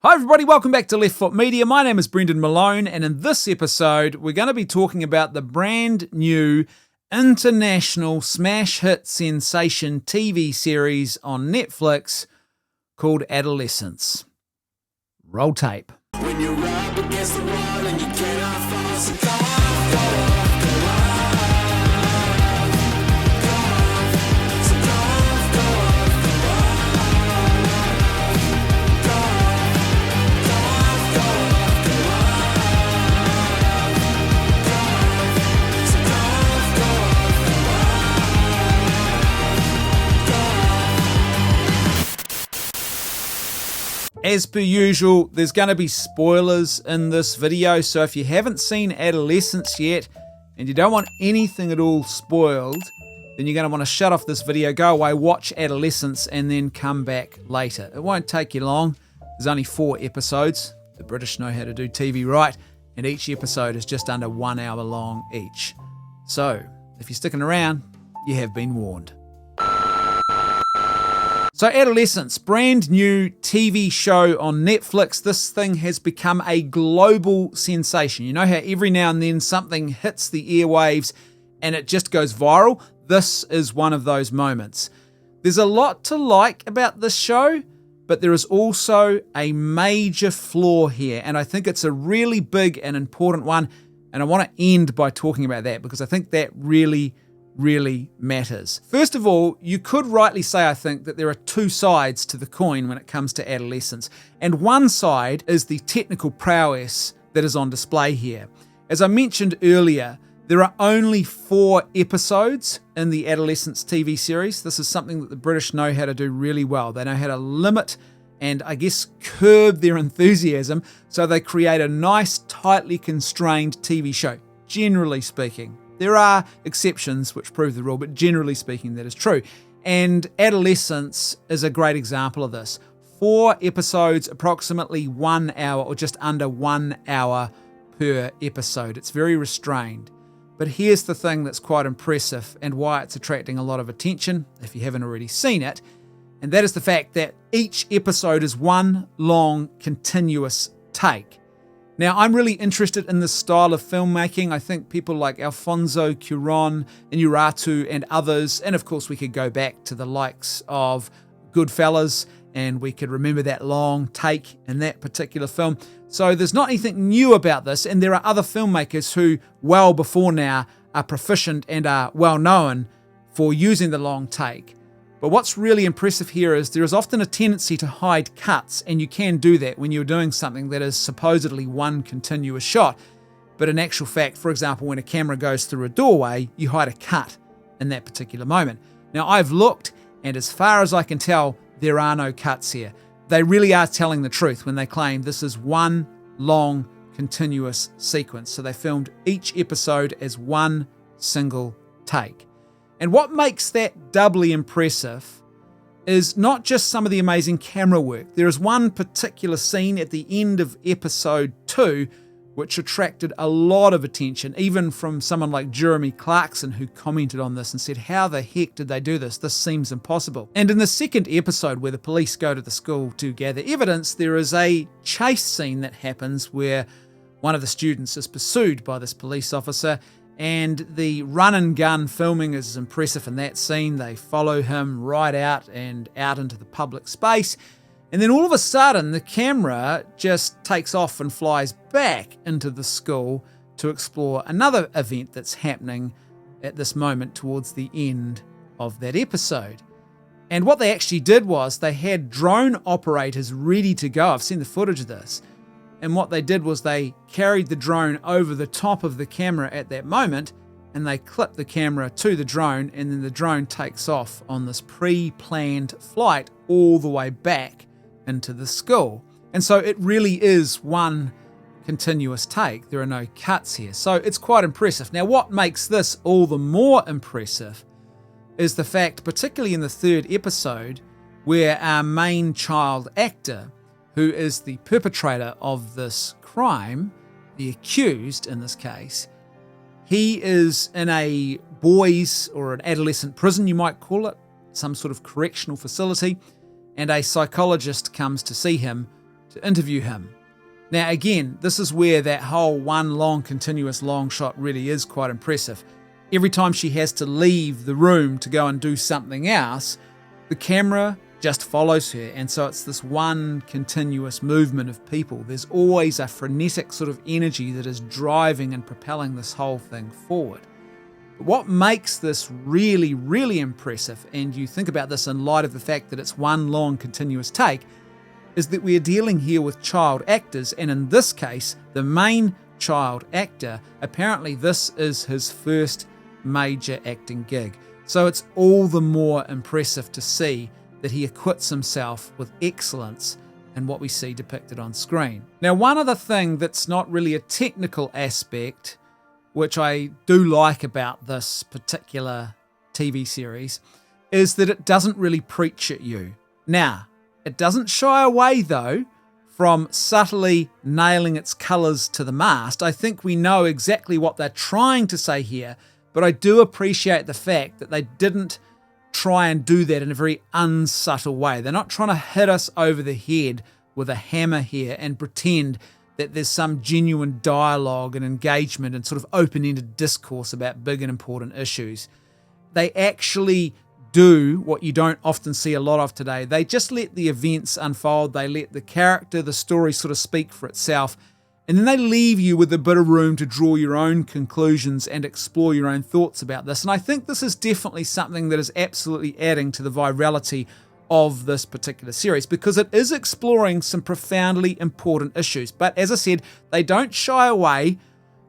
Hi everybody, welcome back to Left Foot Media. My name is Brendan Malone, and in this episode we're going to be talking about the brand new international smash hit sensation TV series on Netflix called Adolescence. Roll tape. When you're up against the wall and you cannot fall, so go on. As per usual, there's going to be spoilers in this video, so if you haven't seen Adolescence yet and you don't want anything at all spoiled, then you're going to want to shut off this video, go away, watch Adolescence, and then come back later. It won't take you long. There's only 4 episodes. The British know how to do TV right, and each episode is just under 1 hour long each. So, if you're sticking around, you have been warned. So Adolescence, brand new TV show on Netflix. This thing has become a global sensation. You know how every now and then something hits the airwaves and it just goes viral? This is one of those moments. There's a lot to like about this show, but there is also a major flaw here, and I think it's a really big and important one, and I want to end by talking about that because I think that really matters. First of all, you could rightly say, I think, that there are 2 sides to the coin when it comes to Adolescence. And one side is the technical prowess that is on display here. As I mentioned earlier, there are only 4 episodes in the Adolescence TV series. This is something that the British know how to do really well. They know how to limit and, I guess, curb their enthusiasm, so they create a nice, tightly constrained TV show, generally speaking. There are exceptions which prove the rule, but generally speaking, that is true. And Adolescence is a great example of this. 4 episodes, approximately 1 hour, or just under 1 hour per episode. It's very restrained. But here's the thing that's quite impressive and why it's attracting a lot of attention, if you haven't already seen it, and that is the fact that each episode is one long, continuous take. Now, I'm really interested in this style of filmmaking. I think people like Alfonso Cuarón, Inarritu, and others, and of course we could go back to the likes of Goodfellas, and we could remember that long take in that particular film. So there's not anything new about this, and there are other filmmakers who, well before now, are proficient and are well known for using the long take. But what's really impressive here is there is often a tendency to hide cuts, and you can do that when you're doing something that is supposedly one continuous shot. But in actual fact, for example, when a camera goes through a doorway, you hide a cut in that particular moment. Now, I've looked, and as far as I can tell, there are no cuts here. They really are telling the truth when they claim this is one long, continuous sequence. So they filmed each episode as one single take. And what makes that doubly impressive is not just some of the amazing camera work. There is one particular scene at the end of episode 2 which attracted a lot of attention, even from someone like Jeremy Clarkson, who commented on this and said, how the heck did they do this? This seems impossible. And in the second episode, where the police go to the school to gather evidence, there is a chase scene that happens where one of the students is pursued by this police officer, and the run and gun filming is impressive in that scene. They follow him right out and out into the public space. And then all of a sudden, the camera just takes off and flies back into the school to explore another event that's happening at this moment towards the end of that episode. And what they actually did was they had drone operators ready to go. I've seen the footage of this. And what they did was they carried the drone over the top of the camera at that moment, and they clip the camera to the drone, and then the drone takes off on this pre-planned flight all the way back into the school. And so it really is one continuous take. There are no cuts here. So it's quite impressive. Now, what makes this all the more impressive is the fact, particularly in the 3rd episode, where our main child actor, who is the perpetrator of this crime, the accused in this case, he is in a boys' or an adolescent prison, you might call it, some sort of correctional facility, and a psychologist comes to see him to interview him. Now again, this is where that whole one long continuous long shot really is quite impressive. Every time she has to leave the room to go and do something else, the camera just follows her, and so it's this one continuous movement of people. There's always a frenetic sort of energy that is driving and propelling this whole thing forward. But what makes this really, really impressive, and you think about this in light of the fact that it's one long continuous take, is that we're dealing here with child actors, and in this case, the main child actor, apparently this is his first major acting gig. So it's all the more impressive to see that he acquits himself with excellence in what we see depicted on screen. Now, one other thing that's not really a technical aspect, which I do like about this particular TV series, is that it doesn't really preach at you. Now, it doesn't shy away, though, from subtly nailing its colours to the mast. I think we know exactly what they're trying to say here, but I do appreciate the fact that they didn't try and do that in a very unsubtle way. They're not trying to hit us over the head with a hammer here and pretend that there's some genuine dialogue and engagement and sort of open-ended discourse about big and important issues. They actually do what you don't often see a lot of today. They just let the events unfold. They let the character, the story sort of speak for itself. And then they leave you with a bit of room to draw your own conclusions and explore your own thoughts about this. And I think this is definitely something that is absolutely adding to the virality of this particular series, because it is exploring some profoundly important issues. But as I said, they don't shy away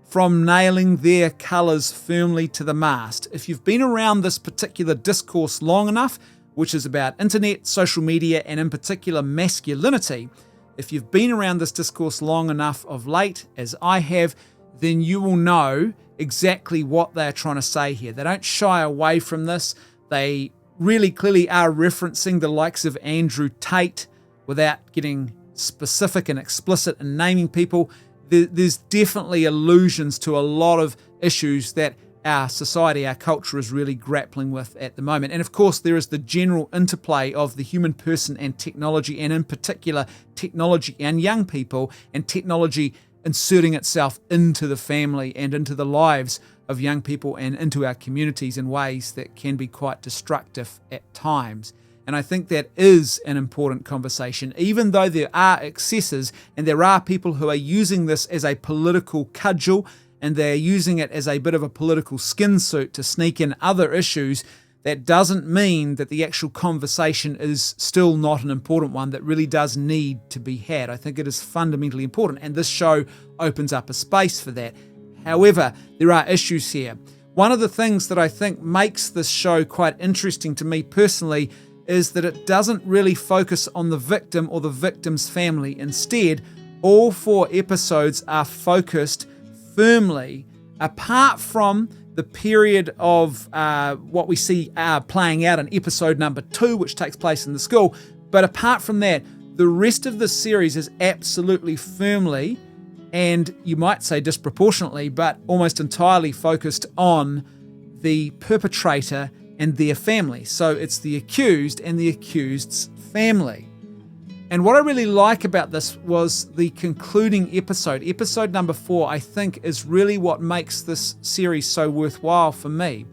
from nailing their colours firmly to the mast. If you've been around this particular discourse long enough, which is about internet, social media, and in particular masculinity, if you've been around this discourse long enough of late, as I have, then you will know exactly what they're trying to say here. They don't shy away from this. They really clearly are referencing the likes of Andrew Tate without getting specific and explicit in naming people. There's definitely allusions to a lot of issues that our society, our culture is really grappling with at the moment. And of course, there is the general interplay of the human person and technology, and in particular, technology and young people, and technology inserting itself into the family and into the lives of young people and into our communities in ways that can be quite destructive at times. And I think that is an important conversation, even though there are excesses and there are people who are using this as a political cudgel, and they're using it as a bit of a political skin suit to sneak in other issues. That doesn't mean that the actual conversation is still not an important one that really does need to be had. I think it is fundamentally important, and this show opens up a space for that. However, there are issues here. One of the things that I think makes this show quite interesting to me personally is that it doesn't really focus on the victim or the victim's family. Instead, all 4 episodes are focused firmly, apart from the period of what we see playing out in episode number 2, which takes place in the school. But apart from that, the rest of the series is absolutely firmly, and you might say disproportionately, but almost entirely focused on the perpetrator and their family. So it's the accused and the accused's family. And what I really like about this was the concluding episode. Episode number 4, I think, is really what makes this series so worthwhile for me.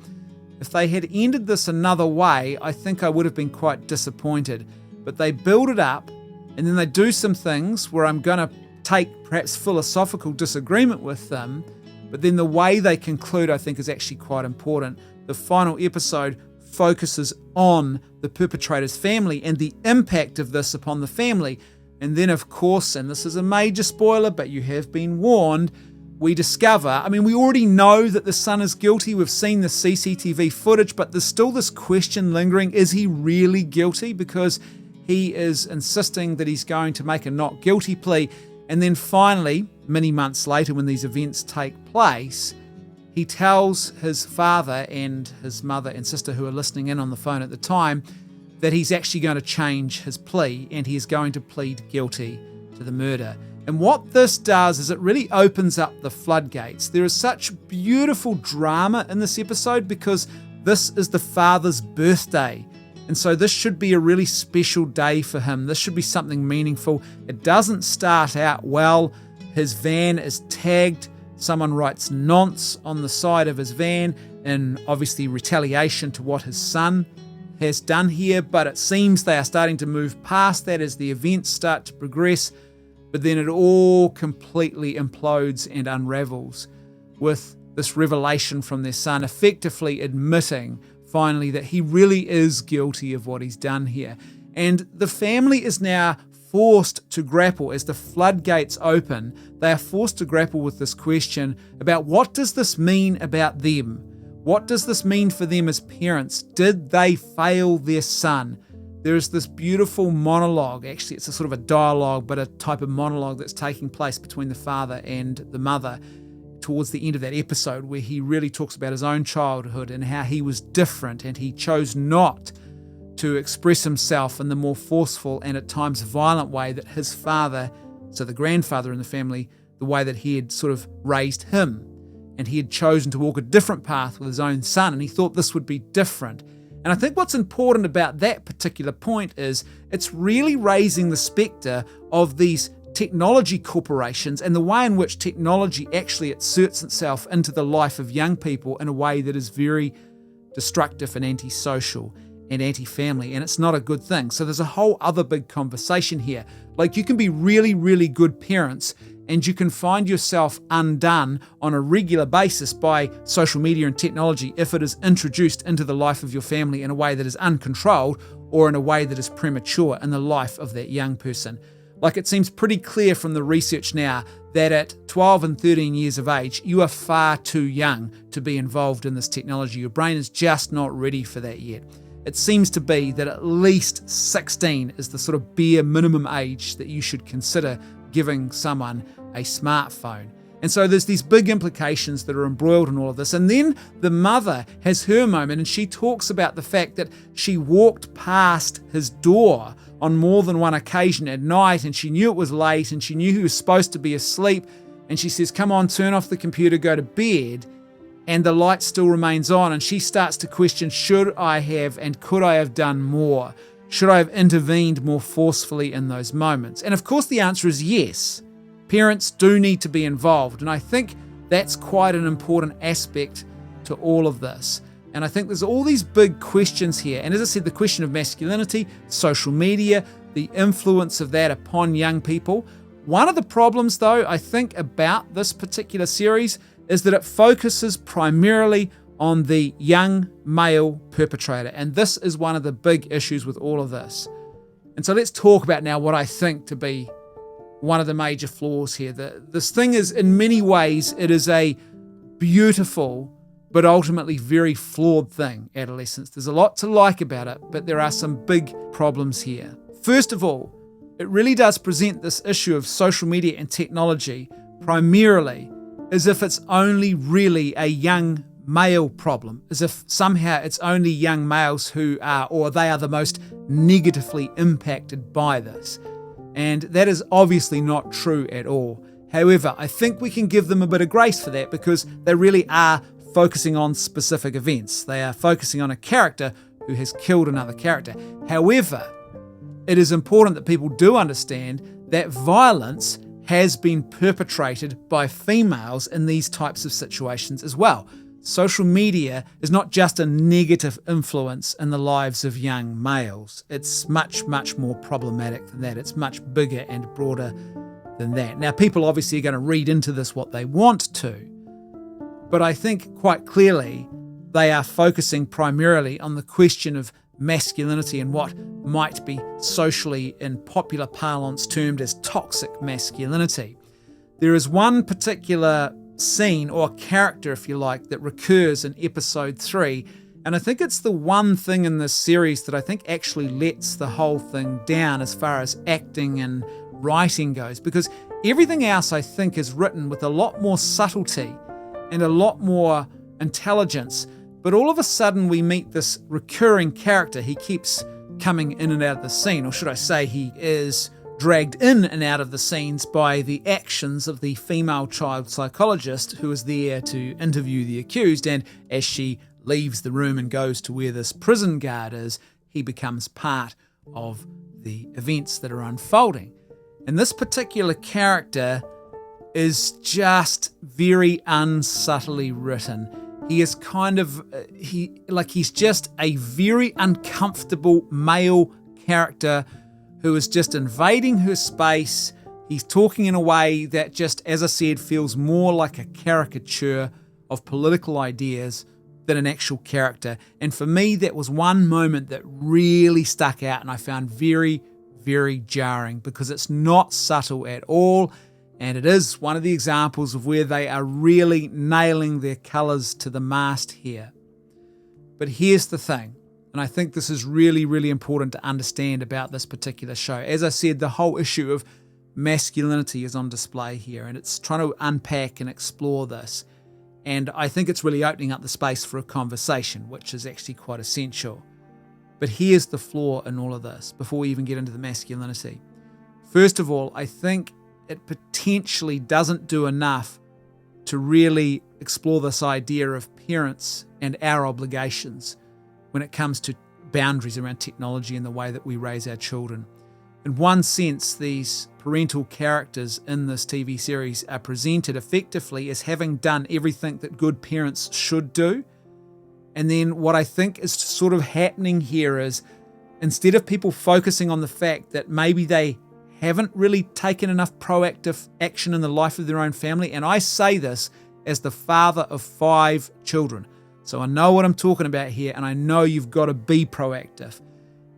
If they had ended this another way, I think I would have been quite disappointed. But they build it up, and then they do some things where I'm going to take perhaps philosophical disagreement with them, but then the way they conclude, I think, is actually quite important. The final episode focuses on the perpetrator's family and the impact of this upon the family. And then, of course, and this is a major spoiler, but you have been warned, we discover, we already know that the son is guilty. We've seen the CCTV footage, but there's still this question lingering. Is he really guilty? Because he is insisting that he's going to make a not guilty plea. And then finally, many months later, when these events take place, he tells his father and his mother and sister, who are listening in on the phone at the time, that he's actually going to change his plea and he is going to plead guilty to the murder. And what this does is it really opens up the floodgates. There is such beautiful drama in this episode because this is the father's birthday. And so this should be a really special day for him. This should be something meaningful. It doesn't start out well. His van is tagged. Someone writes nonce on the side of his van in obviously retaliation to what his son has done here. But it seems they are starting to move past that as the events start to progress. But then it all completely implodes and unravels with this revelation from their son effectively admitting finally that he really is guilty of what he's done here. And the family is now forced to grapple as the floodgates open. They are forced to grapple with this question about what does this mean about them? What does this mean for them as parents? Did they fail their son? There is this beautiful monologue. Actually, it's a sort of a dialogue, but a type of monologue that's taking place between the father and the mother towards the end of that episode, where he really talks about his own childhood and how he was different and he chose not to express himself in the more forceful and at times violent way that his father, so the grandfather in the family, the way that he had sort of raised him. And he had chosen to walk a different path with his own son, and he thought this would be different. And I think what's important about that particular point is it's really raising the spectre of these technology corporations and the way in which technology actually inserts itself into the life of young people in a way that is very destructive and antisocial and anti-family, and it's not a good thing. So there's a whole other big conversation here. Like, you can be really, really good parents and you can find yourself undone on a regular basis by social media and technology if it is introduced into the life of your family in a way that is uncontrolled or in a way that is premature in the life of that young person. Like, it seems pretty clear from the research now that at 12 and 13 years of age, you are far too young to be involved in this technology. Your brain is just not ready for that yet. It seems to be that at least 16 is the sort of bare minimum age that you should consider giving someone a smartphone. And so there's these big implications that are embroiled in all of this. And then the mother has her moment, and she talks about the fact that she walked past his door on more than one occasion at night, and she knew it was late, and she knew he was supposed to be asleep. And she says, come on, turn off the computer, go to bed. And the light still remains on, and she starts to question, should I have and could I have done more? Should I have intervened more forcefully in those moments? And of course the answer is yes. Parents do need to be involved, and I think that's quite an important aspect to all of this. And I think there's all these big questions here. And as I said, the question of masculinity, social media, the influence of that upon young people. One of the problems, though, I think about this particular series is that it focuses primarily on the young male perpetrator. And this is one of the big issues with all of this. And so let's talk about now what I think to be one of the major flaws here. This thing is, in many ways, it is a beautiful but ultimately very flawed thing, Adolescence. There's a lot to like about it, but there are some big problems here. First of all, it really does present this issue of social media and technology primarily as if it's only really a young male problem, as if somehow it's only young males who are, or they are the most negatively impacted by this. And that is obviously not true at all. However, I think we can give them a bit of grace for that because they really are focusing on specific events. They are focusing on a character who has killed another character. However, it is important that people do understand that violence has been perpetrated by females in these types of situations as well. Social media is not just a negative influence in the lives of young males. It's much, much more problematic than that. It's much bigger and broader than that. Now, people obviously are going to read into this what they want to, but I think quite clearly they are focusing primarily on the question of masculinity and what might be socially, in popular parlance, termed as toxic masculinity. There is one particular scene or character, if you like, that recurs in episode 3, and I think it's the one thing in this series that I think actually lets the whole thing down as far as acting and writing goes, because everything else I think is written with a lot more subtlety and a lot more intelligence. But all of a sudden we meet this recurring character. He keeps coming in and out of the scene, or should I say he is dragged in and out of the scenes by the actions of the female child psychologist who is there to interview the accused. And as she leaves the room and goes to where this prison guard is, he becomes part of the events that are unfolding. And this particular character is just very unsubtly written. He is he's just a very uncomfortable male character who is just invading her space. He's talking in a way that just, as I said, feels more like a caricature of political ideas than an actual character. And for me, that was one moment that really stuck out and I found very, very jarring, because it's not subtle at all. And it is one of the examples of where they are really nailing their colours to the mast here. But here's the thing, and I think this is really, really important to understand about this particular show. As I said, the whole issue of masculinity is on display here, and it's trying to unpack and explore this. And I think it's really opening up the space for a conversation, which is actually quite essential. But here's the flaw in all of this, before we even get into the masculinity. First of all, I think it potentially doesn't do enough to really explore this idea of parents and our obligations when it comes to boundaries around technology and the way that we raise our children. In one sense, these parental characters in this TV series are presented effectively as having done everything that good parents should do. And then what I think is sort of happening here is, instead of people focusing on the fact that maybe they haven't really taken enough proactive action in the life of their own family, and I say this as the father of 5 children, so I know what I'm talking about here, and I know you've got to be proactive.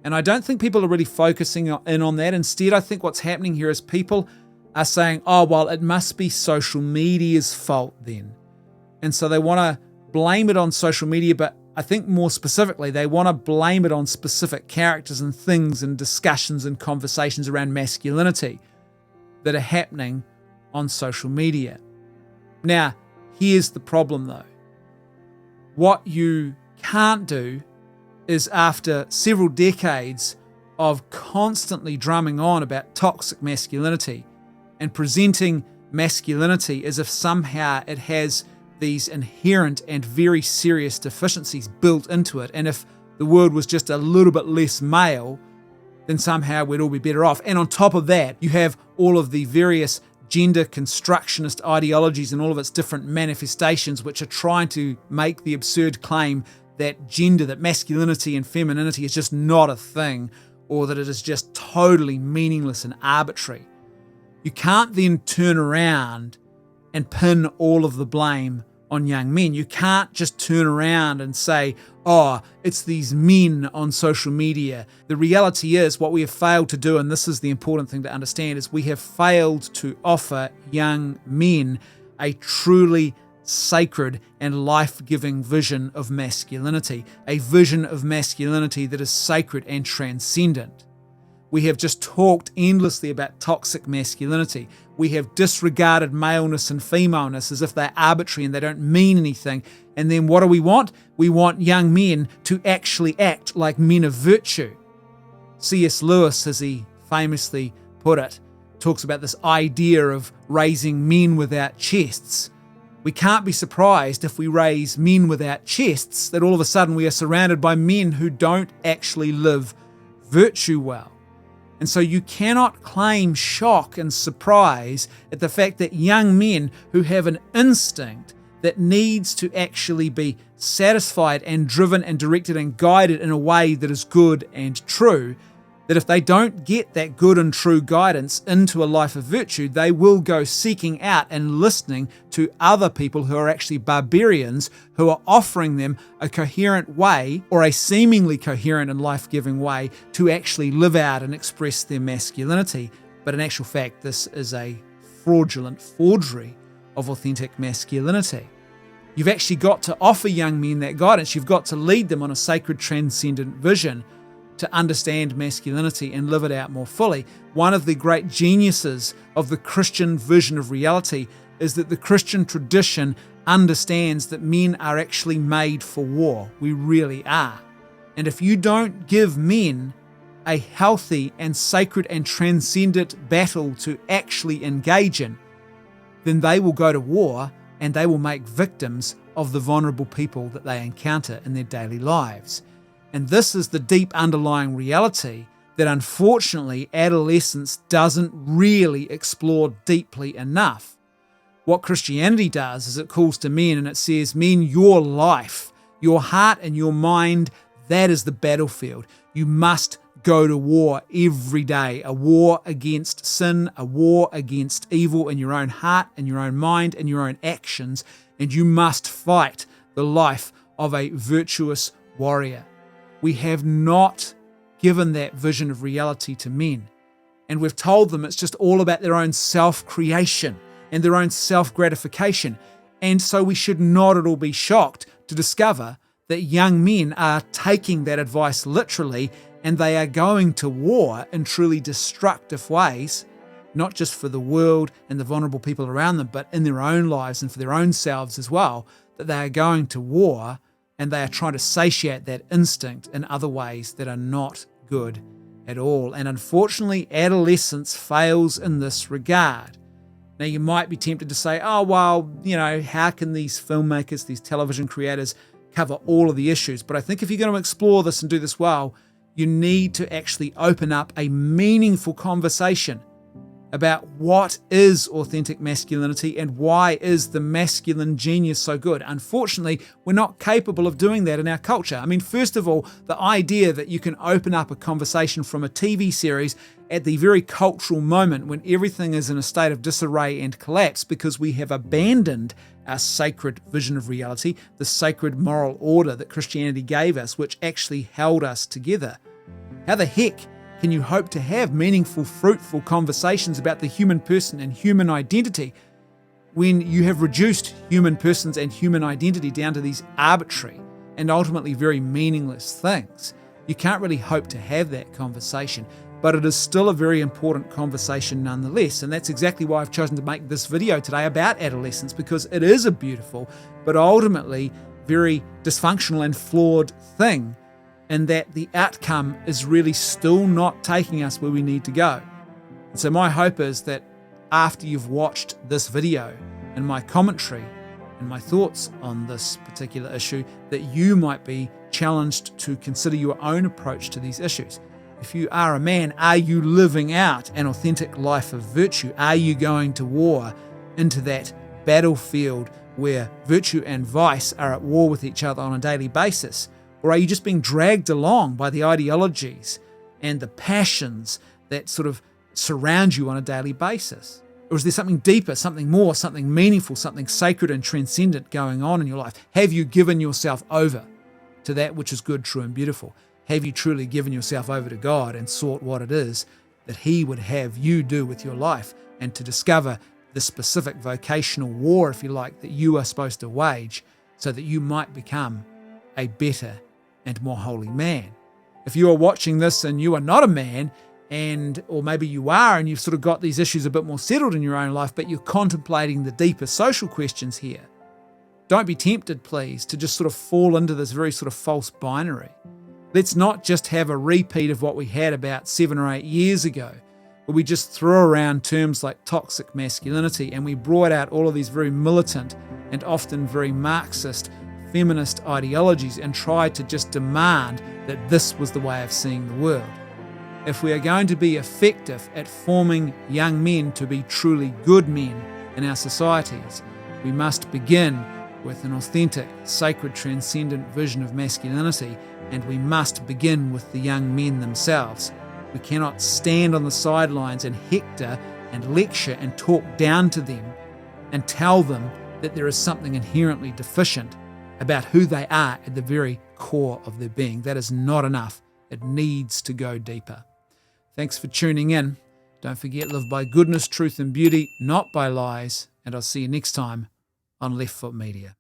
And I don't think people are really focusing in on that. Instead, I think what's happening here is people are saying, oh, well, it must be social media's fault then. And so they want to blame it on social media, but I think more specifically, they want to blame it on specific characters and things and discussions and conversations around masculinity that are happening on social media. Now, here's the problem though. What you can't do is, after several decades of constantly drumming on about toxic masculinity and presenting masculinity as if somehow it has these inherent and very serious deficiencies built into it, and if the world was just a little bit less male, then somehow we'd all be better off. And on top of that, you have all of the various gender constructionist ideologies and all of its different manifestations, which are trying to make the absurd claim that gender, that masculinity and femininity is just not a thing, or that it is just totally meaningless and arbitrary. You can't then turn around and pin all of the blame on young men. You can't just turn around and say, oh, it's these men on social media. The reality is, what we have failed to do, and this is the important thing to understand, is we have failed to offer young men a truly sacred and life-giving vision of masculinity, a vision of masculinity that is sacred and transcendent. We have just talked endlessly about toxic masculinity. We have disregarded maleness and femaleness as if they're arbitrary and they don't mean anything. And then what do we want? We want young men to actually act like men of virtue. C.S. Lewis, as he famously put it, talks about this idea of raising men without chests. We can't be surprised if we raise men without chests that all of a sudden we are surrounded by men who don't actually live virtue well. And so you cannot claim shock and surprise at the fact that young men who have an instinct that needs to actually be satisfied and driven and directed and guided in a way that is good and true, that if they don't get that good and true guidance into a life of virtue, they will go seeking out and listening to other people who are actually barbarians, who are offering them a coherent way, or a seemingly coherent and life-giving way, to actually live out and express their masculinity. But in actual fact, this is a fraudulent forgery of authentic masculinity. You've actually got to offer young men that guidance. You've got to lead them on a sacred, transcendent vision to understand masculinity and live it out more fully. One of the great geniuses of the Christian vision of reality is that the Christian tradition understands that men are actually made for war. We really are. And if you don't give men a healthy and sacred and transcendent battle to actually engage in, then they will go to war and they will make victims of the vulnerable people that they encounter in their daily lives. And this is the deep underlying reality that unfortunately adolescence doesn't really explore deeply enough. What Christianity does is it calls to men and it says, men, your life, your heart and your mind, that is the battlefield. You must go to war every day, a war against sin, a war against evil in your own heart and your own mind and your own actions, and you must fight the life of a virtuous warrior. We have not given that vision of reality to men, and we've told them it's just all about their own self-creation and their own self-gratification, and so we should not at all be shocked to discover that young men are taking that advice literally, and they are going to war in truly destructive ways, not just for the world and the vulnerable people around them, but in their own lives and for their own selves as well, that they are going to war and they are trying to satiate that instinct in other ways that are not good at all. And unfortunately, adolescence fails in this regard. Now, you might be tempted to say, oh, well, how can these filmmakers, these television creators cover all of the issues? But I think if you're going to explore this and do this well, you need to actually open up a meaningful conversation about what is authentic masculinity and why is the masculine genius so good. Unfortunately, we're not capable of doing that in our culture. I mean, first of all, the idea that you can open up a conversation from a TV series at the very cultural moment when everything is in a state of disarray and collapse because we have abandoned our sacred vision of reality, the sacred moral order that Christianity gave us, which actually held us together. How the heck can you hope to have meaningful, fruitful conversations about the human person and human identity when you have reduced human persons and human identity down to these arbitrary and ultimately very meaningless things? You can't really hope to have that conversation, but it is still a very important conversation nonetheless. And that's exactly why I've chosen to make this video today about adolescence, because it is a beautiful, but ultimately very dysfunctional and flawed thing, and that the outcome is really still not taking us where we need to go. And so my hope is that after you've watched this video and my commentary and my thoughts on this particular issue, that you might be challenged to consider your own approach to these issues. If you are a man, are you living out an authentic life of virtue? Are you going to war into that battlefield where virtue and vice are at war with each other on a daily basis? Or are you just being dragged along by the ideologies and the passions that sort of surround you on a daily basis? Or is there something deeper, something more, something meaningful, something sacred and transcendent going on in your life? Have you given yourself over to that which is good, true, and beautiful? Have you truly given yourself over to God and sought what it is that He would have you do with your life, and to discover the specific vocational war, if you like, that you are supposed to wage so that you might become a better and more holy man? If you are watching this and you are not a man, or maybe you are and you've sort of got these issues a bit more settled in your own life, but you're contemplating the deeper social questions here, don't be tempted, please, to just sort of fall into this very sort of false binary. Let's not just have a repeat of what we had about 7 or 8 years ago, where we just threw around terms like toxic masculinity and we brought out all of these very militant and often very Marxist feminist ideologies and tried to just demand that this was the way of seeing the world. If we are going to be effective at forming young men to be truly good men in our societies, we must begin with an authentic, sacred, transcendent vision of masculinity, and we must begin with the young men themselves. We cannot stand on the sidelines and hector and lecture and talk down to them and tell them that there is something inherently deficient about who they are at the very core of their being. That is not enough. It needs to go deeper. Thanks for tuning in. Don't forget, live by goodness, truth, and beauty, not by lies. And I'll see you next time on Left Foot Media.